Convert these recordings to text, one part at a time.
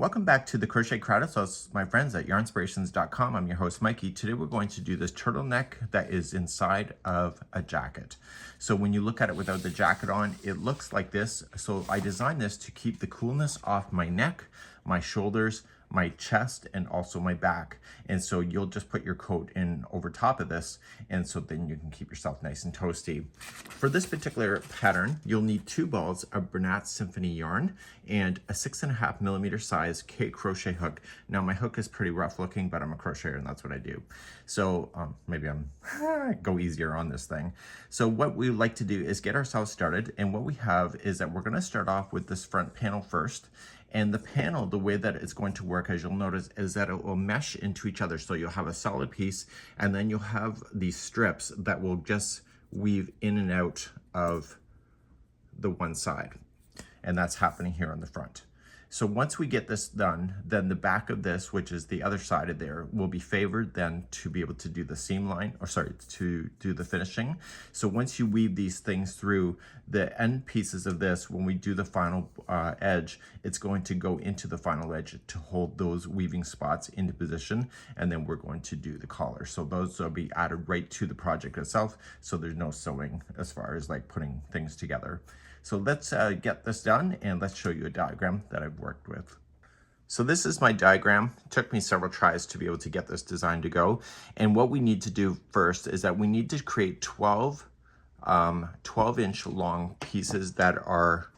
Welcome back to the Crochet Crowd House, my friends at yarnspirations.com. I'm your host, Mikey. Today we're going to do this turtleneck that is inside of a jacket. So when you look at it without the jacket on, it looks like this. So I designed this to keep the coolness off my neck, my shoulders, my chest, and also my back. And so you'll just put your coat in over top of this, and so then you can keep yourself nice and toasty. For this particular pattern, you'll need 2 balls of Bernat Symphony yarn and a 6.5mm size K crochet hook. Now my hook is pretty rough looking, but I'm a crocheter and that's what I do. So maybe I'm go easier on this thing. So what we like to do is get ourselves started, and what we have is that we're going to start off with this front panel first. And the panel, the way that it's going to work, as you'll notice, is that it will mesh into each other. So you'll have a solid piece, and then you'll have these strips that will just weave in and out of the one side. And that's happening here on the front. So once we get this done, then the back of this, which is the other side of there, will be favored then to be able to do the seam line, or sorry, to do the finishing. So once you weave these things through, the end pieces of this, when we do the final edge, it's going to go into the final edge to hold those weaving spots into position, and then we're going to do the collar. So those will be added right to the project itself, so there's no sewing as far as like putting things together. So let's get this done, and let's show you a diagram that I've worked with. So this is my diagram. It took me several tries to be able to get this design to go. And what we need to do first is that we need to create 12-inch long pieces that are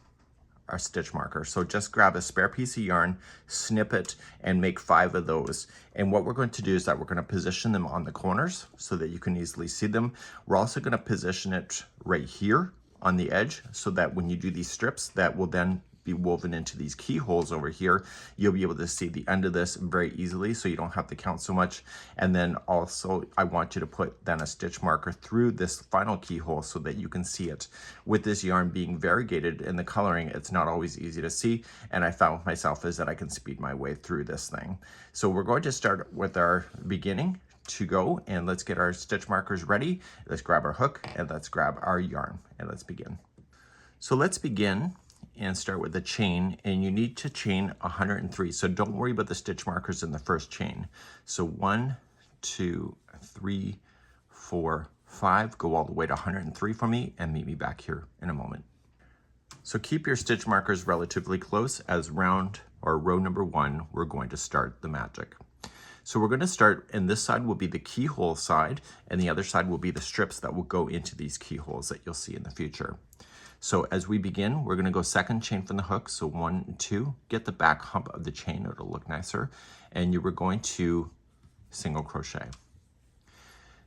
our stitch marker. So just grab a spare piece of yarn, snip it, and make 5 of those. And what we're going to do is that we're going to position them on the corners so that you can easily see them. We're also going to position it right here on the edge, so that when you do these strips that will then be woven into these keyholes over here, you'll be able to see the end of this very easily, so you don't have to count so much. And then also I want you to put then a stitch marker through this final keyhole so that you can see it. With this yarn being variegated in the coloring, it's not always easy to see, and I found myself is that I can speed my way through this thing. So we're going to start with our beginning to go, and let's get our stitch markers ready. Let's grab our hook and let's grab our yarn and let's begin. So let's begin and start with the chain, and you need to chain 103. So don't worry about the stitch markers in the first chain. So 1, 2, 3, 4, 5, go all the way to 103 for me, and meet me back here in a moment. So keep your stitch markers relatively close, as round or row number 1, we're going to start the magic. So we're going to start, and this side will be the keyhole side, and the other side will be the strips that will go into these keyholes that you'll see in the future. So as we begin, we're going to go second chain from the hook. So 1 and 2, get the back hump of the chain, it'll look nicer, and you were going to single crochet.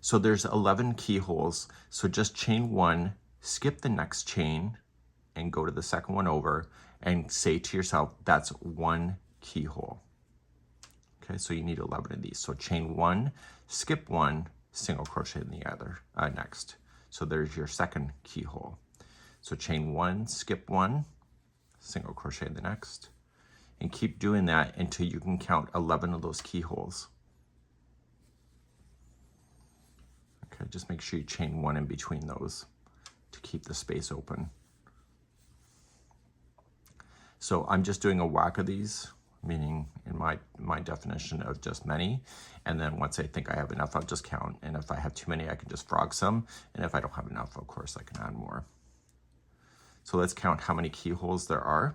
So there's 11 keyholes, so just chain 1, skip the next chain, and go to the second one over, and say to yourself, that's 1 keyhole. Okay, so you need 11 of these. So chain 1, skip 1, single crochet in the other next. So there's your second keyhole. So chain 1, skip 1, single crochet in the next, and keep doing that until you can count 11 of those keyholes. Okay, just make sure you chain 1 in between those to keep the space open. So I'm just doing a whack of these, meaning in my definition of just many, and then once I think I have enough, I'll just count, and if I have too many, I can just frog some, and if I don't have enough, of course I can add more. So let's count how many keyholes there are.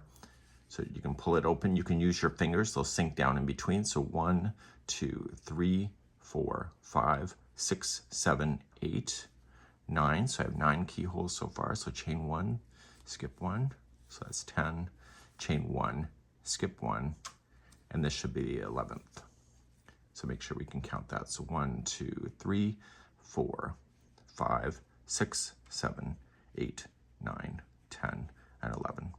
So you can pull it open, you can use your fingers, they'll sink down in between. So 1, 2, 3, 4, 5, 6, 7, 8, 9. So I have 9 keyholes so far. So chain 1, skip 1, so that's 10, chain 1, skip 1, and this should be the 11th. So make sure we can count that. So 1, 2, 3, 4, 5, 6, 7, 8, 9, 10, and 11.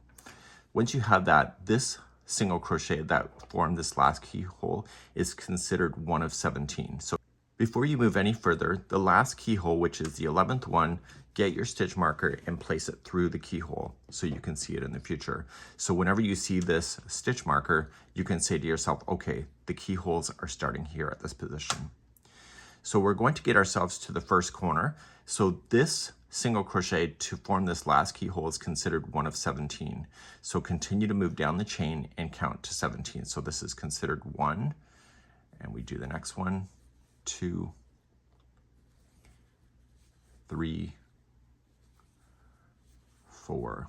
Once you have that, this single crochet that formed this last keyhole is considered one of 17. So before you move any further, the last keyhole, which is the 11th one, get your stitch marker and place it through the keyhole so you can see it in the future. So whenever you see this stitch marker, you can say to yourself, okay, the keyholes are starting here at this position. So we're going to get ourselves to the first corner. So this single crochet to form this last keyhole is considered one of 17. So continue to move down the chain and count to 17. So this is considered 1, and we do the next one, 2, 3, 4,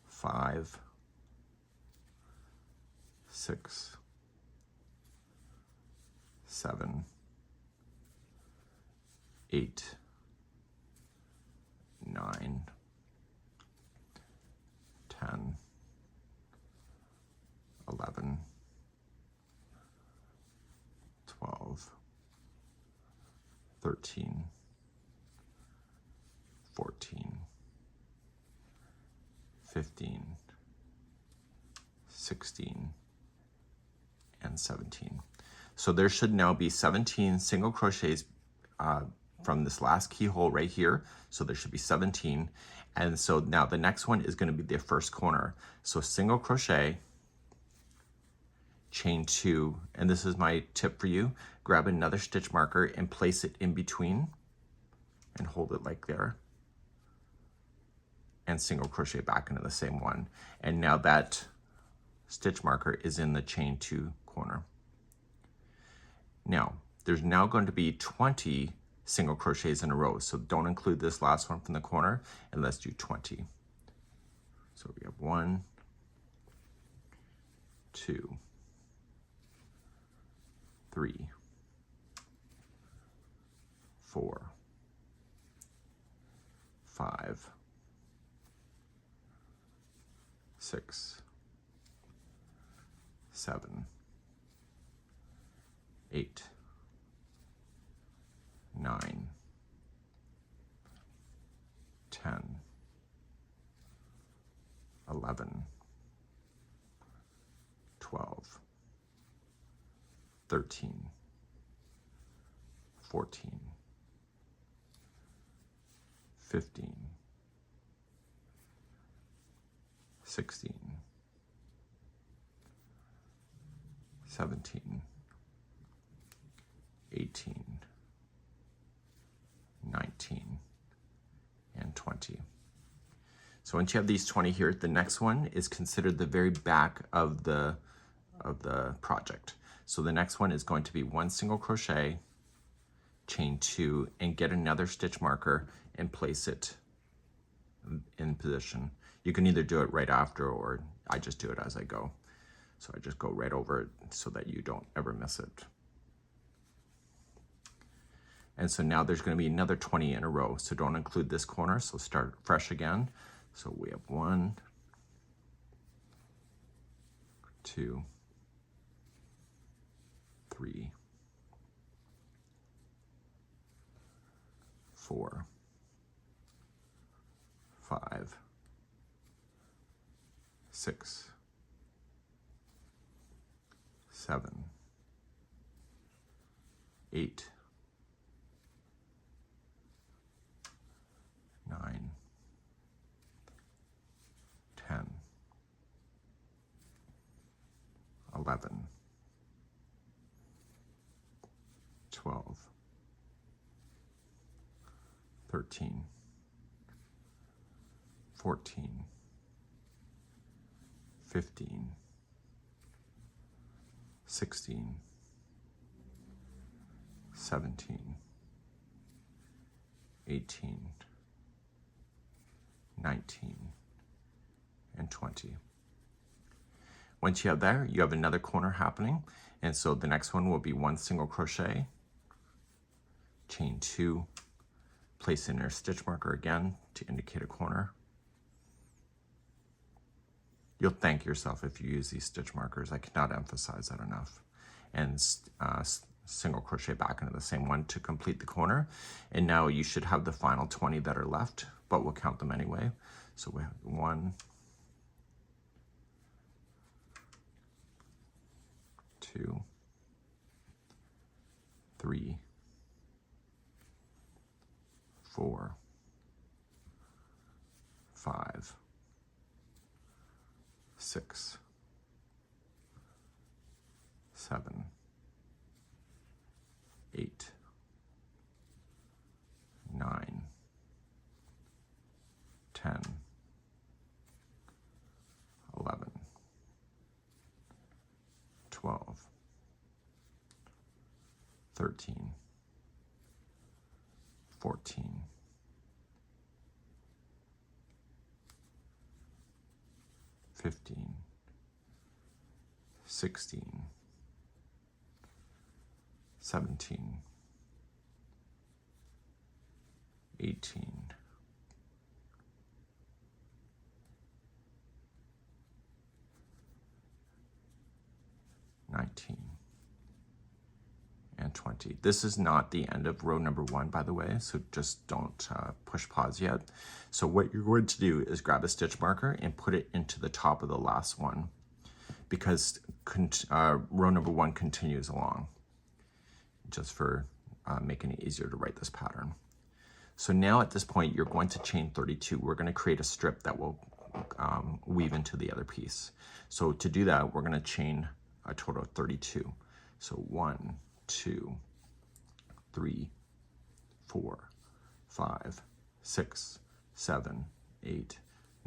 5, 6, 7, 8, 9, 10, 11, 12, 13, 14, 15, 16, and 17. So there should now be 17 single crochets from this last keyhole right here. So there should be 17. And so now the next one is going to be the first corner. So single crochet, chain 2, and this is my tip for you. Grab another stitch marker and place it in between and hold it like there. And single crochet back into the same one. And now that stitch marker is in the chain 2 corner. Now, there's now going to be 20 single crochets in a row. So don't include this last one from the corner, and let's do 20. So we have 1, 2, 3, 4, 5, 6, 7, 8, 9, 10, 11, 12, 13, 14, 15, 16, 17, 18, 19, and 20. So once you have these 20 here, the next one is considered the very back of the project. So the next one is going to be 1 single crochet, chain 2, and get another stitch marker and place it in position. You can either do it right after, or I just do it as I go. So I just go right over it so that you don't ever miss it. And so now there's going to be another 20 in a row. So don't include this corner. So start fresh again. So we have 1, 2, 3, 4, 5, 6, 7, 8, 9, 10, 11, 12, 13, 14, 15, 16, 17, 18, 19, and 20. Once you have there, you have another corner happening. And so the next one will be 1 single crochet, chain 2, place in your stitch marker again to indicate a corner. You'll thank yourself if you use these stitch markers. I cannot emphasize that enough. And single crochet back into the same one to complete the corner. And now you should have the final 20 that are left, but we'll count them anyway. So we have 1, 2, 3, 4, 5, 6, 7, 8, 9, 12, 13, 14, 15, 16, 17, 18, 19, and 20. This is not the end of row number 1, by the way, so just don't push pause yet. So what you're going to do is grab a stitch marker and put it into the top of the last one, because row number 1 continues along, just for making it easier to write this pattern. So now at this point, you're going to chain 32. We're going to create a strip that will weave into the other piece. So to do that, we're going to chain a total of 32. So 1, 2, 3, 4, 5, 6, 7, 8,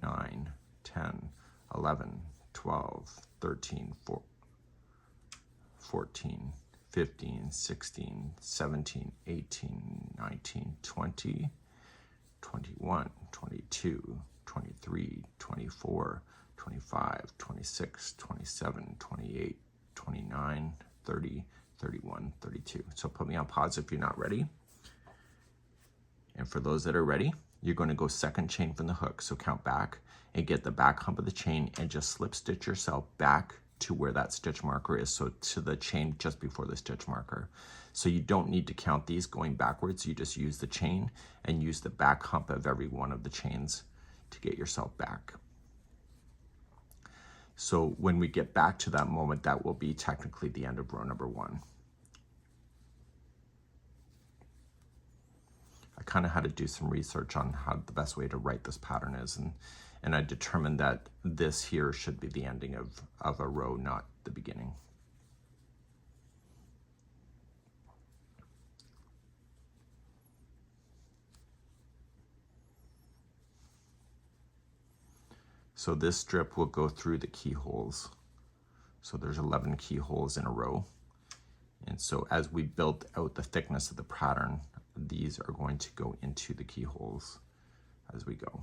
9, 10, 11, 12, 13, 14, 15, 16, 17, 18, 19, 20, 21, 22, 23, 24, 25, 26, 27, 28, 29, 30, 31, 32. So put me on pause if you're not ready. And for those that are ready, you're going to go second chain from the hook. So count back and get the back hump of the chain and just slip stitch yourself back to where that stitch marker is. So to the chain just before the stitch marker. So you don't need to count these going backwards. You just use the chain and use the back hump of every one of the chains to get yourself back. So when we get back to that moment, that will be technically the end of row number 1. I kind of had to do some research on how the best way to write this pattern is, and I determined that this here should be the ending of a row, not the beginning. So this strip will go through the keyholes. So there's 11 keyholes in a row. And so as we build out the thickness of the pattern, these are going to go into the keyholes as we go.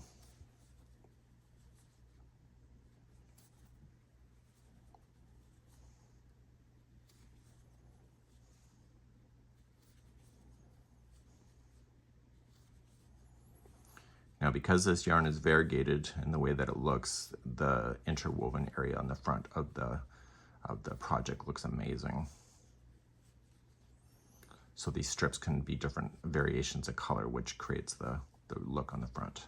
Now, because this yarn is variegated in the way that it looks, the interwoven area on the front of the project looks amazing. So these strips can be different variations of color, which creates the look on the front.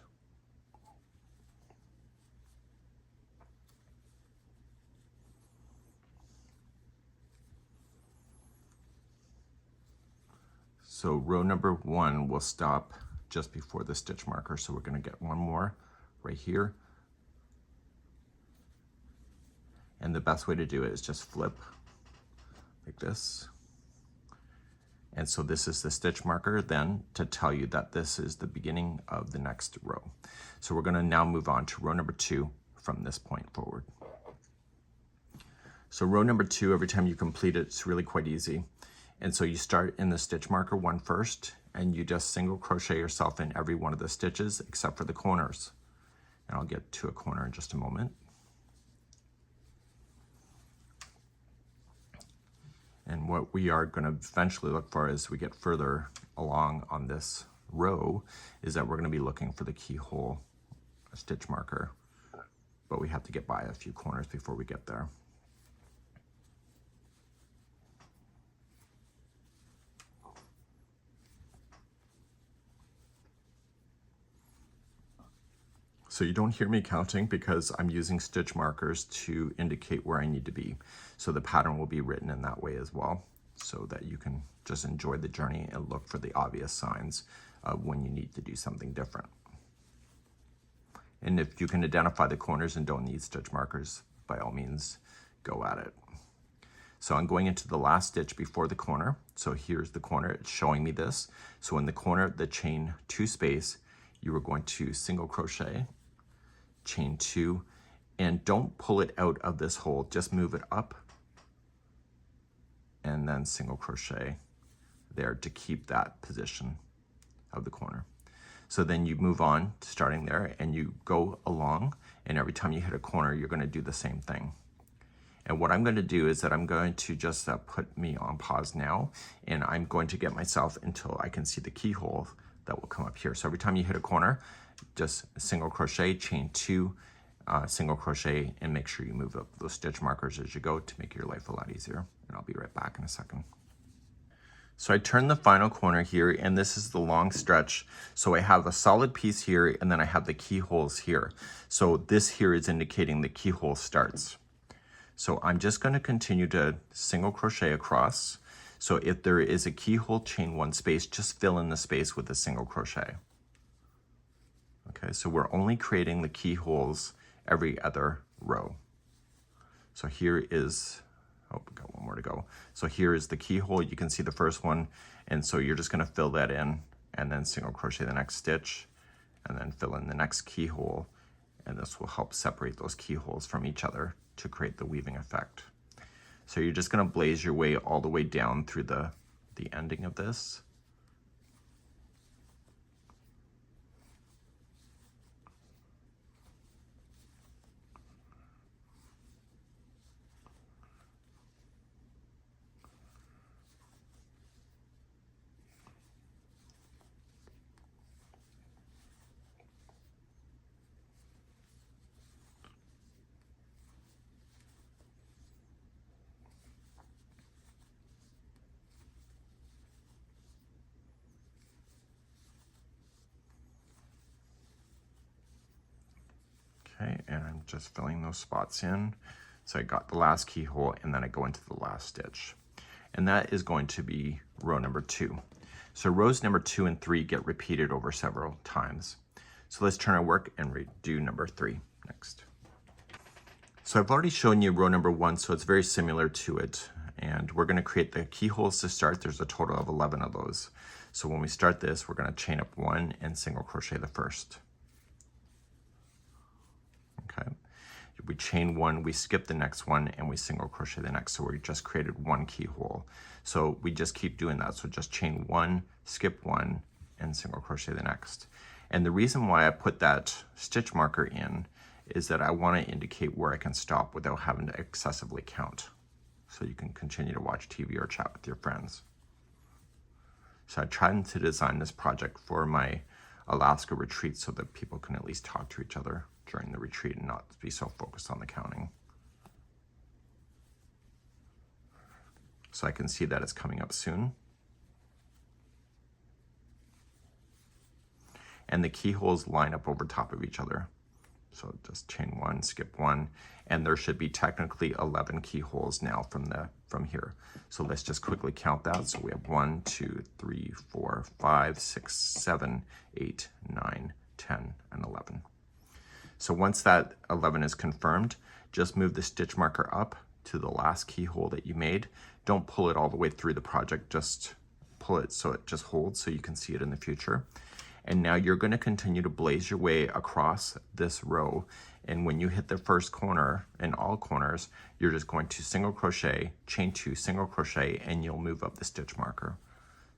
So row number 1 will stop just before the stitch marker. So we're going to get one more right here. And the best way to do it is just flip like this. And so this is the stitch marker then to tell you that this is the beginning of the next row. So we're going to now move on to row number 2 from this point forward. So row number 2, every time you complete it, it's really quite easy. And so you start in the stitch marker 1 first, and you just single crochet yourself in every one of the stitches except for the corners. And I'll get to a corner in just a moment. And what we are going to eventually look for as we get further along on this row is that we're going to be looking for the keyhole stitch marker, but we have to get by a few corners before we get there. So you don't hear me counting because I'm using stitch markers to indicate where I need to be. So the pattern will be written in that way as well, so that you can just enjoy the journey and look for the obvious signs of when you need to do something different. And if you can identify the corners and don't need stitch markers, by all means, go at it. So I'm going into the last stitch before the corner. So here's the corner, it's showing me this. So in the corner, the chain 2 space, you are going to single crochet, chain 2, and don't pull it out of this hole, just move it up and then single crochet there to keep that position of the corner. So then you move on starting there and you go along, and every time you hit a corner you're going to do the same thing. And what I'm going to do is that I'm going to just put me on pause now, and I'm going to get myself until I can see the keyhole that will come up here. So every time you hit a corner, just single crochet, chain 2, single crochet, and make sure you move up those stitch markers as you go to make your life a lot easier. And I'll be right back in a second. So I turn the final corner here, and this is the long stretch. So I have a solid piece here, and then I have the keyholes here. So this here is indicating the keyhole starts. So I'm just going to continue to single crochet across. So if there is a keyhole, chain 1 space, just fill in the space with a single crochet. Okay, so we're only creating the keyholes every other row. So here is, oh, we got one more to go. So here is the keyhole. You can see the first one, and so you're just going to fill that in and then single crochet the next stitch and then fill in the next keyhole, and this will help separate those keyholes from each other to create the weaving effect. So you're just going to blaze your way all the way down through the ending of this. Okay, and I'm just filling those spots in. So I got the last keyhole, and then I go into the last stitch. And that is going to be row number 2. So rows number 2 and 3 get repeated over several times. So let's turn our work and do number 3 next. So I've already shown you row number 1, so it's very similar to it. And we're going to create the keyholes to start. There's a total of 11 of those. So when we start this, we're going to chain up 1 and single crochet the first. Okay, we chain 1, we skip the next one, and we single crochet the next. So we just created 1 keyhole. So we just keep doing that. So just chain 1, skip 1, and single crochet the next. And the reason why I put that stitch marker in is that I want to indicate where I can stop without having to excessively count. So you can continue to watch TV or chat with your friends. So I tried to design this project for my Alaska retreat so that people can at least talk to each other during the retreat and not be so focused on the counting. So I can see that it's coming up soon. And the keyholes line up over top of each other. So just chain 1, skip 1, and there should be technically 11 keyholes now from here. So let's just quickly count that. So we have 1, 2, 3, 4, 5, 6, 7, 8, 9, 10, and 11. So once that 11 is confirmed, just move the stitch marker up to the last keyhole that you made. Don't pull it all the way through the project, just pull it so it just holds so you can see it in the future. And now you're going to continue to blaze your way across this row. And when you hit the first corner, in all corners, you're just going to single crochet, chain 2, single crochet, and you'll move up the stitch marker.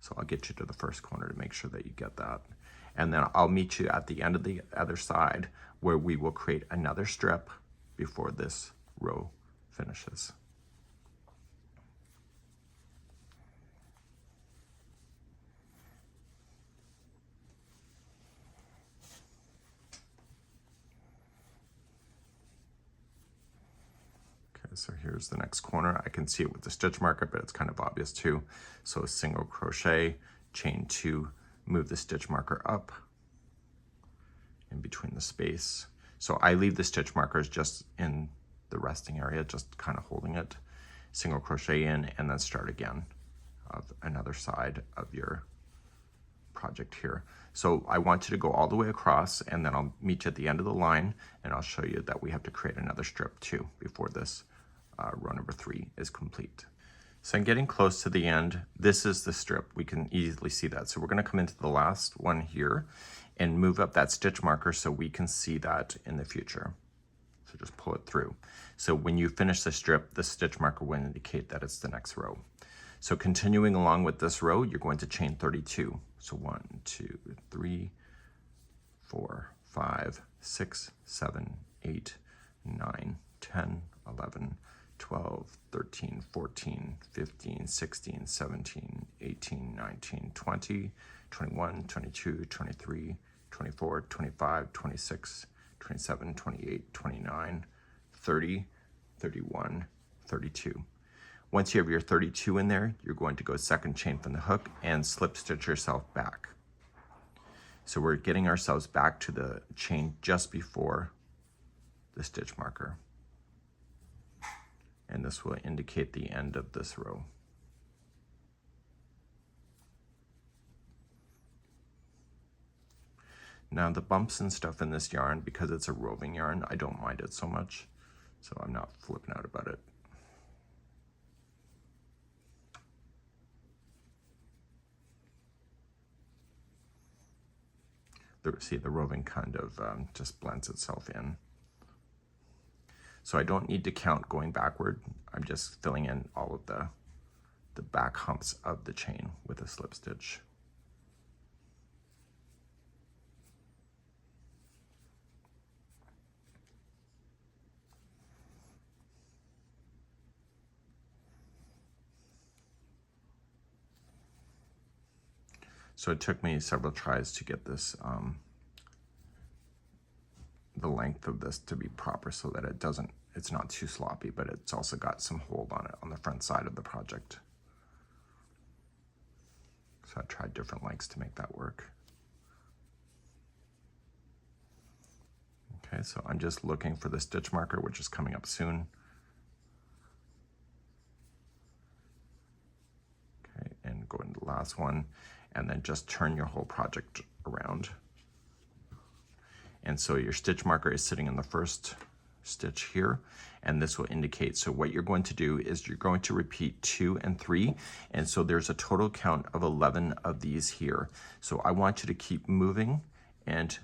So I'll get you to the first corner to make sure that you get that. And then I'll meet you at the end of the other side where we will create another strip before this row finishes. So here's the next corner. I can see it with the stitch marker, but it's kind of obvious too. So single crochet, chain 2, move the stitch marker up in between the space. So I leave the stitch markers just in the resting area, just kind of holding it. Single crochet in, and then start again of another side of your project here. So I want you to go all the way across, and then I'll meet you at the end of the line, and I'll show you that we have to create another strip too before this row number 3 is complete. So I'm getting close to the end. This is the strip. We can easily see that. So we're going to come into the last one here and move up that stitch marker so we can see that in the future. So just pull it through. So when you finish the strip, the stitch marker will indicate that it's the next row. So continuing along with this row, you're going to chain 32. So 1, 2, 3, 4, 5, 6, 7, 8, 9, 10, 11, 12, 13, 14, 15, 16, 17, 18, 19, 20, 21, 22, 23, 24, 25, 26, 27, 28, 29, 30, 31, 32. Once you have your 32 in there, you're going to go second chain from the hook and slip stitch yourself back. So we're getting ourselves back to the chain just before the stitch marker. And this will indicate the end of this row. Now the bumps and stuff in this yarn, because it's a roving yarn, I don't mind it so much. So I'm not flipping out about it. See, the roving kind of just blends itself in. So I don't need to count going backward. I'm just filling in all of the back humps of the chain with a slip stitch. So it took me several tries to get this, the length of this to be proper so that it's not too sloppy, but it's also got some hold on it on the front side of the project. So I tried different lengths to make that work. Okay, so I'm just looking for the stitch marker, which is coming up soon. Okay, and go into the last one. And then just turn your whole project around. And so your stitch marker is sitting in the first stitch here, and this will indicate, so what you're going to do is you're going to repeat 2 and 3, and so there's a total count of 11 of these here. So I want you to keep moving and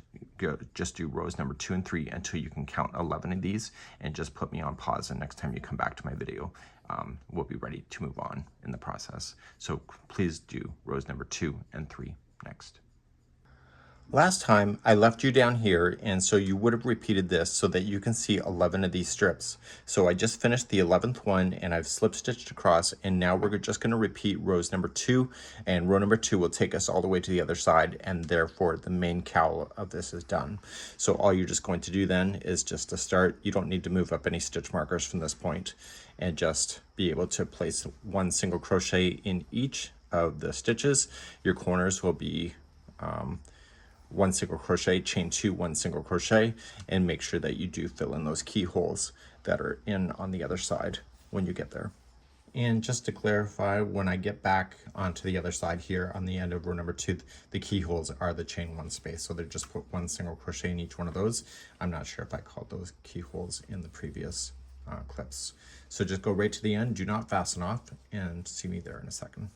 just do rows number 2 and 3 until you can count 11 of these, and just put me on pause, and next time you come back to my video, we'll be ready to move on in the process. So please do rows number 2 and 3 next. Last time I left you down here, and so you would have repeated this so that you can see 11 of these strips. So I just finished the 11th one and I've slip stitched across, and now we're just going to repeat rows number 2, and row number 2 will take us all the way to the other side, and therefore the main cowl of this is done. So all you're just going to do then is just to start, you don't need to move up any stitch markers from this point, and just be able to place one single crochet in each of the stitches. Your corners will be one single crochet, chain 2, one single crochet, and make sure that you do fill in those keyholes that are in on the other side when you get there. And just to clarify, when I get back onto the other side here on the end of row number 2, the keyholes are the chain 1 space, so they're just put one single crochet in each one of those. I'm not sure if I called those keyholes in the previous clips. So just go right to the end, do not fasten off, and see me there in a second.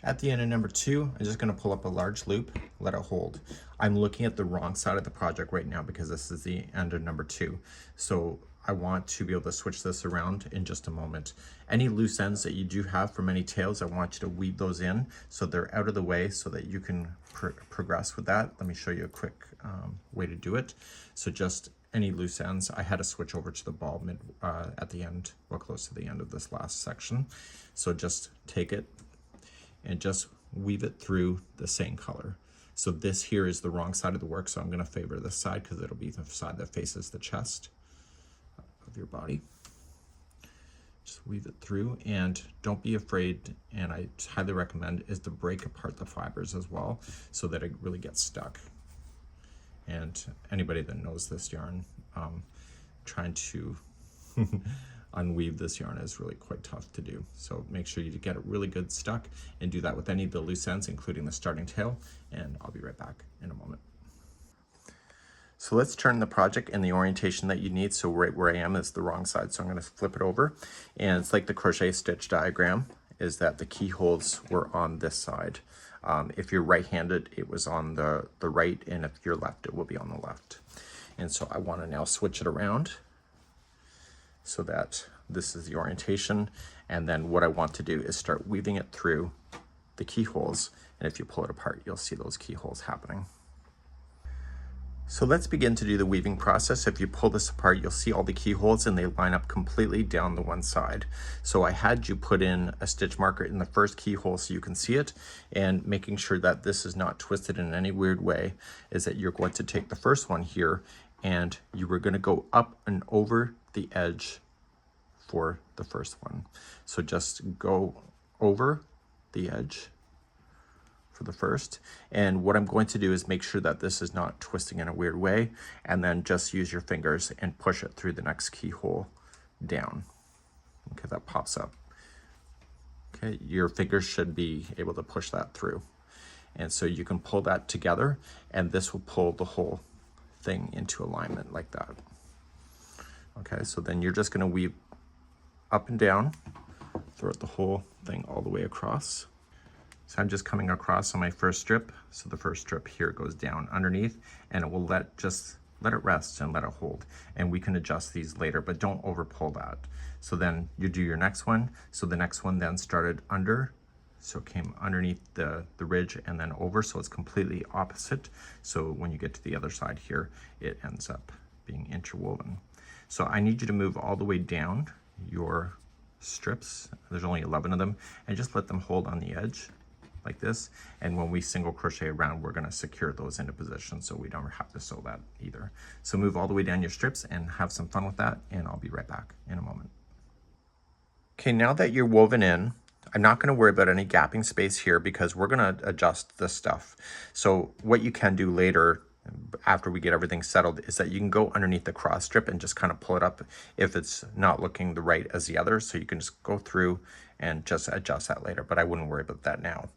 At the end of number 2, I'm just going to pull up a large loop, let it hold. I'm looking at the wrong side of the project right now because this is the end of number 2. So I want to be able to switch this around in just a moment. Any loose ends that you do have from any tails, I want you to weave those in so they're out of the way so that you can progress with that. Let me show you a quick way to do it. So just any loose ends, I had to switch over to the ball mid at the end, well, close to the end of this last section. So just take it and just weave it through the same color. So this here is the wrong side of the work, so I'm going to favor this side because it'll be the side that faces the chest of your body. Just weave it through, and don't be afraid, and I highly recommend, is to break apart the fibers as well so that it really gets stuck. And anybody that knows this yarn, trying to unweave this yarn is really quite tough to do. So make sure you get it really good stuck, and do that with any of the loose ends, including the starting tail, and I'll be right back in a moment. So let's turn the project in the orientation that you need. So right where I am is the wrong side, so I'm going to flip it over, and it's like the crochet stitch diagram, is that the keyholes were on this side. If you're right-handed, it was on the right, and if you're left, it will be on the left. And so I want to now switch it around so that This is the orientation. And then what I want to do is start weaving it through the keyholes. And if you pull it apart, you'll see those keyholes happening. So let's begin to do the weaving process. If you pull this apart, you'll see all the keyholes and they line up completely down the one side. So I had you put in a stitch marker in the first keyhole so you can see it, and making sure that this is not twisted in any weird way is that you're going to take the first one here and you were going to go up and over the edge for the first one. So just go over the edge for the first, and what I'm going to do is make sure that this is not twisting in a weird way, and then just use your fingers and push it through the next keyhole down. Okay, that pops up. Okay, your fingers should be able to push that through, and so you can pull that together, and this will pull the whole thing into alignment like that. Okay, so then you're just going to weave up and down throughout the whole thing all the way across. So I'm just coming across on my first strip. So the first strip here goes down underneath, and it will just let it rest and let it hold. And we can adjust these later, but don't over pull that. So then you do your next one. So the next one then started under, so it came underneath the ridge and then over, so it's completely opposite. So when you get to the other side here, it ends up being interwoven. So I need you to move all the way down your strips. There's only 11 of them, and just let them hold on the edge like this, and when we single crochet around, we're going to secure those into position so we don't have to sew that either. So move all the way down your strips and have some fun with that, and I'll be right back in a moment. Okay, now that you're woven in, I'm not going to worry about any gapping space here because we're going to adjust this stuff. So what you can do later after we get everything settled is that you can go underneath the cross strip and just kind of pull it up if it's not looking the right as the other. So you can just go through and just adjust that later, but I wouldn't worry about that now.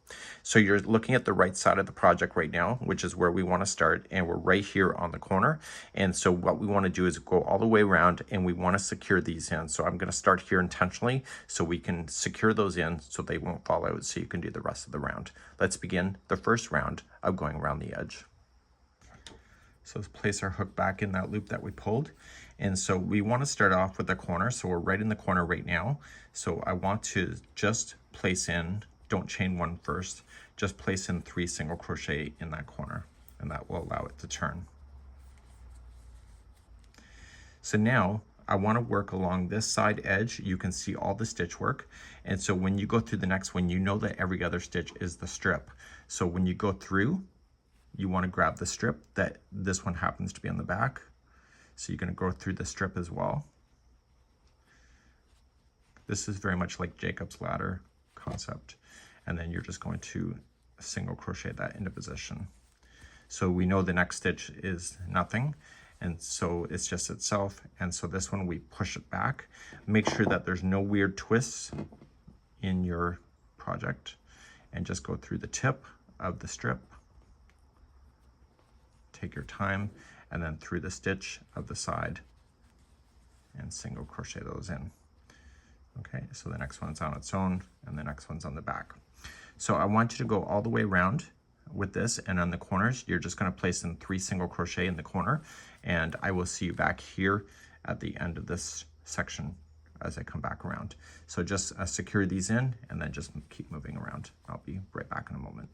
So you're looking at the right side of the project right now, which is where we want to start, and we're right here on the corner. And so what we want to do is go all the way around, and we want to secure these in. So I'm going to start here intentionally so we can secure those in so they won't fall out, so you can do the rest of the round. Let's begin the first round of going around the edge. So let's place our hook back in that loop that we pulled. And so we want to start off with the corner. So we're right in the corner right now. So I want to just place in, don't chain one first, just place in 3 single crochet in that corner, and that will allow it to turn. So now I want to work along this side edge. You can see all the stitch work. And so when you go through the next one, you know that every other stitch is the strip. So when you go through, you want to grab the strip that this one happens to be on the back. So you're going to go through the strip as well. This is very much like Jacob's ladder concept. And then you're just going to single crochet that into position. So we know the next stitch is nothing, and so it's just itself. And so this one we push it back. Make sure that there's no weird twists in your project, and just go through the tip of the strip. Take your time, and then through the stitch of the side and single crochet those in. Okay, so the next one's on its own and the next one's on the back. So I want you to go all the way around with this, and on the corners you're just going to place in 3 single crochet in the corner, and I will see you back here at the end of this section as I come back around. So just secure these in and then just keep moving around. I'll be right back in a moment.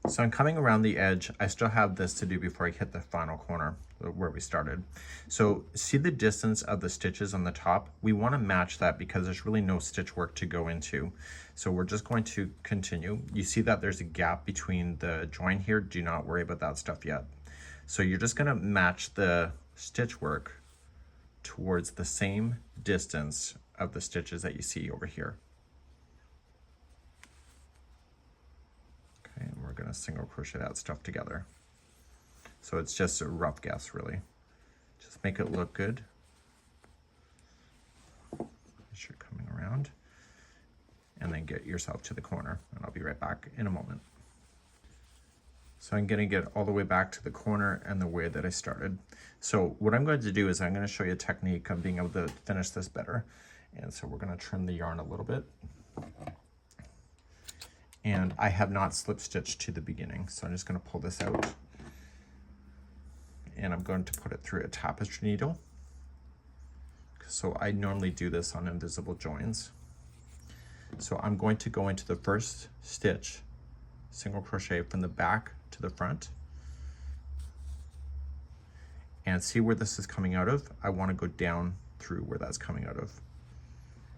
So I'm coming around the edge. I still have this to do before I hit the final corner where we started. So see the distance of the stitches on the top? We want to match that because there's really no stitch work to go into. So we're just going to continue. You see that there's a gap between the join here. Do not worry about that stuff yet. So you're just going to match the stitch work towards the same distance of the stitches that you see over here. Okay, and we're going to single crochet that stuff together. So it's just a rough guess, really. Just make it look good as you're coming around, and then get yourself to the corner, and I'll be right back in a moment. So I'm going to get all the way back to the corner and the way that I started. So what I'm going to do is I'm going to show you a technique of being able to finish this better. And so we're going to trim the yarn a little bit. And I have not slip stitched to the beginning, so I'm just going to pull this out, and I'm going to put it through a tapestry needle. So I normally do this on invisible joins. So I'm going to go into the first stitch, single crochet from the back to the front, and see where this is coming out of. I want to go down through where that's coming out of.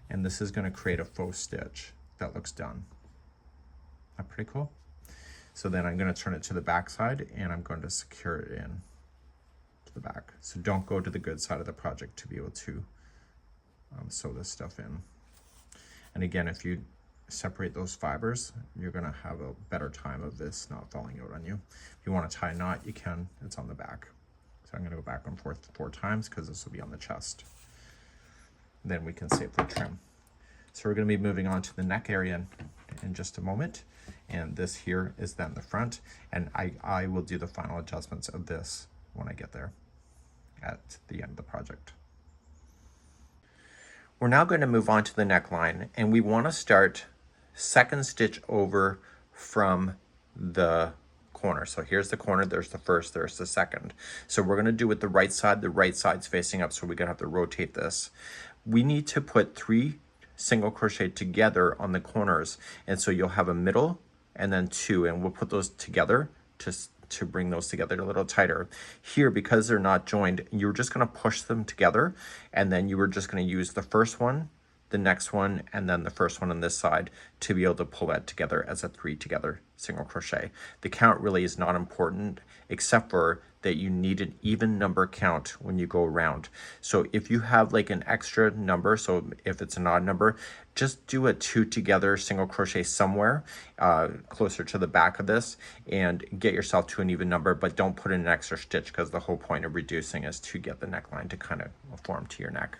And this is going to create a faux stitch that looks done. That pretty cool? So then I'm going to turn it to the back side and I'm going to secure it in to the back. So don't go to the good side of the project to be able to sew this stuff in. And again, if you separate those fibers, you're going to have a better time of this not falling out on you. If you want to tie a knot, you can. It's on the back. So I'm going to go back and forth 4 times because this will be on the chest. Then we can safely trim. So we're going to be moving on to the neck area in just a moment. And this here is then the front. And I will do the final adjustments of this when I get there at the end of the project. We're now going to move on to the neckline, and we want to start second stitch over from the corner. So here's the corner, there's the first, there's the second. So we're going to do it the right side's facing up, so we're going to have to rotate this. We need to put 3 single crochet together on the corners, and so you'll have a middle and then 2, and we'll put those together to bring those together a little tighter. Here, because they're not joined, you're just going to push them together, and then you were just going to use the first one, the next one, and then the first one on this side to be able to pull that together as a 3 together single crochet. The count really is not important, except for that you need an even number count when you go around. So if you have like an extra number, so if it's an odd number, just do a 2 together single crochet somewhere closer to the back of this and get yourself to an even number, but don't put in an extra stitch because the whole point of reducing is to get the neckline to kind of form to your neck.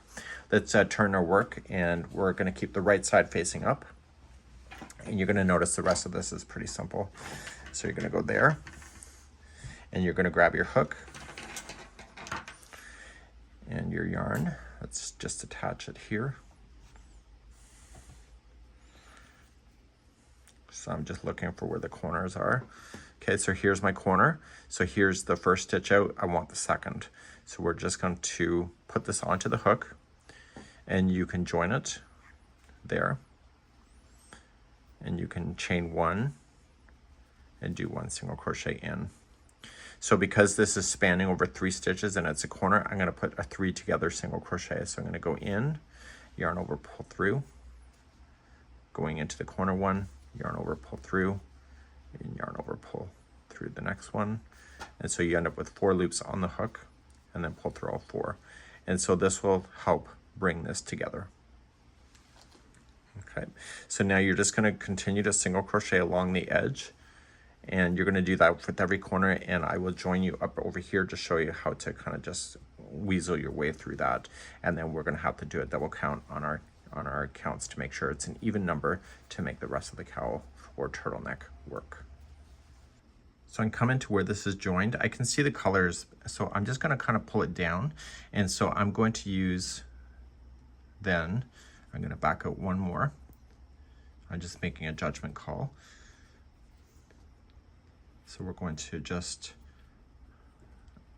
Let's turn our work, and we're going to keep the right side facing up. And you're going to notice the rest of this is pretty simple. So you're going to go there, and you're going to grab your hook and your yarn. Let's just attach it here. So I'm just looking for where the corners are. Okay, so here's my corner. So here's the first stitch out. I want the second. So we're just going to put this onto the hook, and you can join it there. And you can chain 1 and do 1 single crochet in. So because this is spanning over 3 stitches and it's a corner, I'm going to put a 3 together single crochet. So I'm going to go in, yarn over, pull through, going into the corner one, yarn over, pull through, and yarn over, pull through the next one. And so you end up with 4 loops on the hook, and then pull through all 4. And so this will help bring this together. Okay, so now you're just going to continue to single crochet along the edge, and you're going to do that with every corner, and I will join you up over here to show you how to kind of just weasel your way through that. And then we're going to have to do a double count on our counts to make sure it's an even number to make the rest of the cowl or turtleneck work. So I'm coming to where this is joined. I can see the colors, so I'm just going to kind of pull it down, and so I'm going to use, then I'm going to back out one more. I'm just making a judgment call. So we're going to just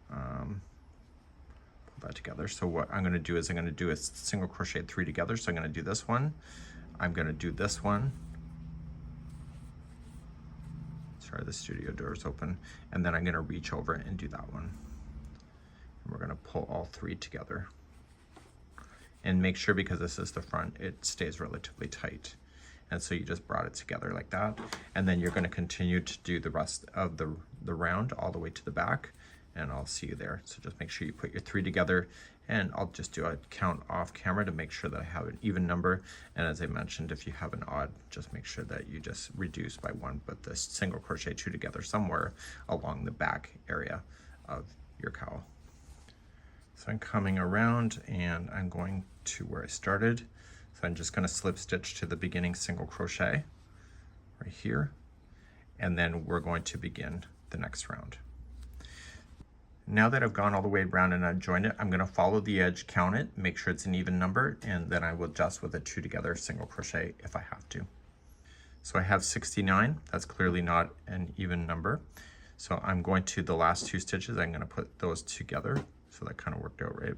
pull that together. So what I'm going to do is I'm going to do a single crochet 3 together. So I'm going to do this one. I'm going to do this one. Sorry, the studio door is open. And then I'm going to reach over and do that one. And we're going to pull all 3 together. And make sure, because this is the front, it stays relatively tight. And so you just brought it together like that. And then you're going to continue to do the rest of the round all the way to the back. And I'll see you there. So just make sure you put your 3 together. And I'll just do a count off camera to make sure that I have an even number. And as I mentioned, if you have an odd, just make sure that you just reduce by 1, but the single crochet 2 together somewhere along the back area of your cowl. So I'm coming around and I'm going to where I started. So I'm just going to slip stitch to the beginning single crochet right here. And then we're going to begin the next round. Now that I've gone all the way around and I've joined it, I'm going to follow the edge, count it, make sure it's an even number, and then I will adjust with a 2 together single crochet if I have to. So I have 69. That's clearly not an even number. So I'm going to the last 2 stitches, I'm going to put those together. So that kind of worked out right.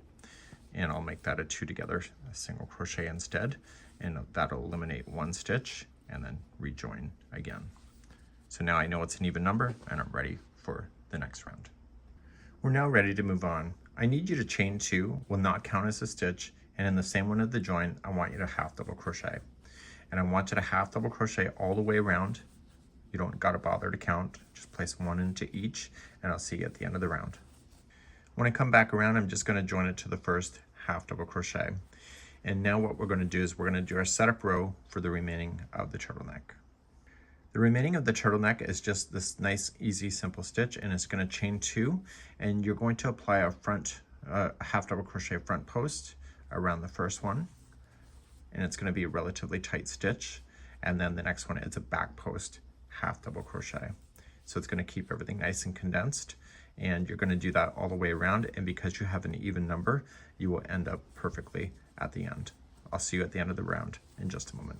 and I'll make that a 2 together, a single crochet instead, and that'll eliminate 1 stitch and then rejoin again. So now I know it's an even number and I'm ready for the next round. We're now ready to move on. I need you to chain 2, will not count as a stitch, and in the same one of the join, I want you to half double crochet. And I want you to half double crochet all the way around. You don't gotta bother to count, just place 1 into each, and I'll see you at the end of the round. When I come back around, I'm just gonna join it to the first half double crochet. And now what we're gonna do is we're gonna do our setup row for the remaining of the turtleneck. The remaining of the turtleneck is just this nice, easy, simple stitch, and it's gonna chain 2, and you're going to apply a front, half double crochet front post around the first one, and it's gonna be a relatively tight stitch. And then the next one is a back post half double crochet. So it's gonna keep everything nice and condensed, and you're gonna do that all the way around, and because you have an even number, you will end up perfectly at the end. I'll see you at the end of the round in just a moment.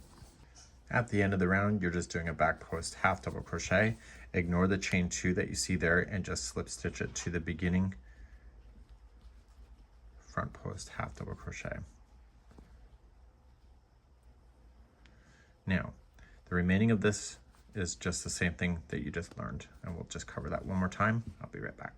At the end of the round, you're just doing a back post half double crochet. Ignore the chain 2 that you see there and just slip stitch it to the beginning front post half double crochet. Now, the remaining of this is just the same thing that you just learned, and we'll just cover that one more time. I'll be right back.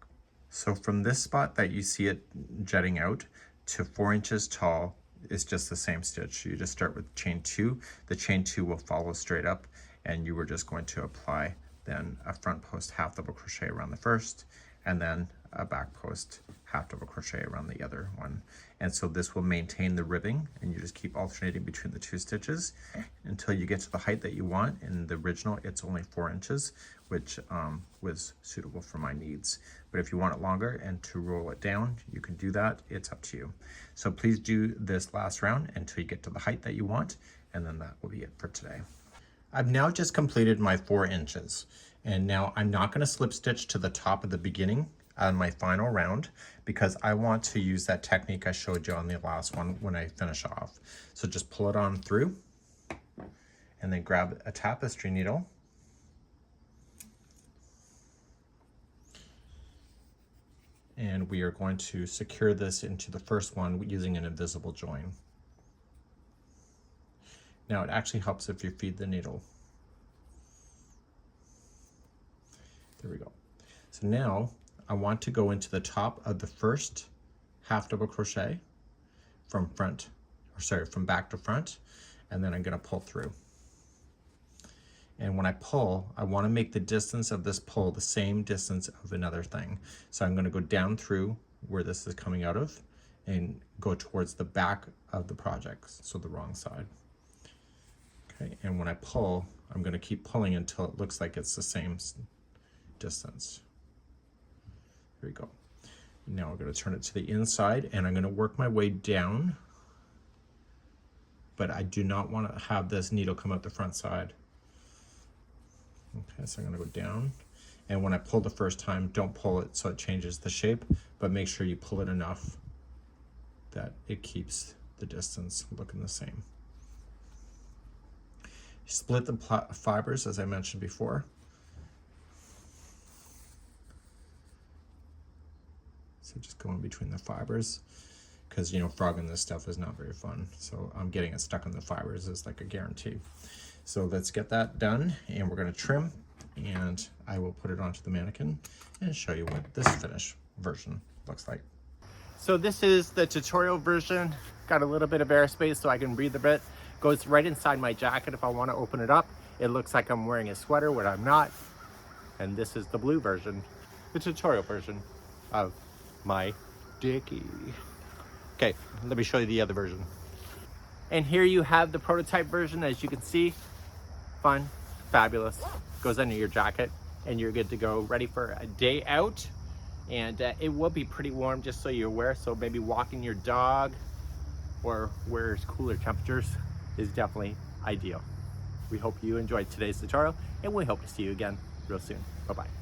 So from this spot that you see it jetting out to 4 inches tall is just the same stitch. You just start with chain 2. The chain 2 will follow straight up, and you were just going to apply then a front post half double crochet around the first, and then a back post half double crochet around the other one. And so this will maintain the ribbing, and you just keep alternating between the 2 stitches until you get to the height that you want. In the original, it's only 4 inches, which was suitable for my needs. But if you want it longer and to roll it down, you can do that. It's up to you. So please do this last round until you get to the height that you want, and then that will be it for today. I've now just completed my 4 inches, and now I'm not going to slip stitch to the top of the beginning on my final round because I want to use that technique I showed you on the last one when I finish off. So just pull it on through and then grab a tapestry needle and we are going to secure this into the first one using an invisible join. Now it actually helps if you feed the needle. There we go. So now I want to go into the top of the first half double crochet from back to front, and then I'm going to pull through. And when I pull, I want to make the distance of this pull the same distance of another thing. So I'm going to go down through where this is coming out of and go towards the back of the project, so the wrong side. Okay, and when I pull, I'm going to keep pulling until it looks like it's the same distance. Here we go. Now I'm going to turn it to the inside, and I'm going to work my way down, but I do not want to have this needle come out the front side. Okay, so I'm going to go down, and when I pull the first time, don't pull it so it changes the shape, but make sure you pull it enough that it keeps the distance looking the same. Split the fibers as I mentioned before. So just go in between the fibers, because frogging this stuff is not very fun. So I'm getting it stuck on the fibers is like a guarantee. So let's get that done, and we're going to trim, and I will put it onto the mannequin and show you what this finished version looks like. So this is the tutorial version. Got a little bit of airspace so I can breathe a bit. Goes right inside my jacket if I want to open it up. It looks like I'm wearing a sweater when I'm not. And this is the blue version, the tutorial version of my dickie. Okay, let me show you the other version. And here you have the prototype version. As you can see, fun, fabulous, goes under your jacket, and you're good to go, ready for a day out. And it will be pretty warm, just so you're aware. So maybe walking your dog or where it's cooler temperatures is definitely ideal. We hope you enjoyed today's tutorial, and we hope to see you again real soon. Bye-bye.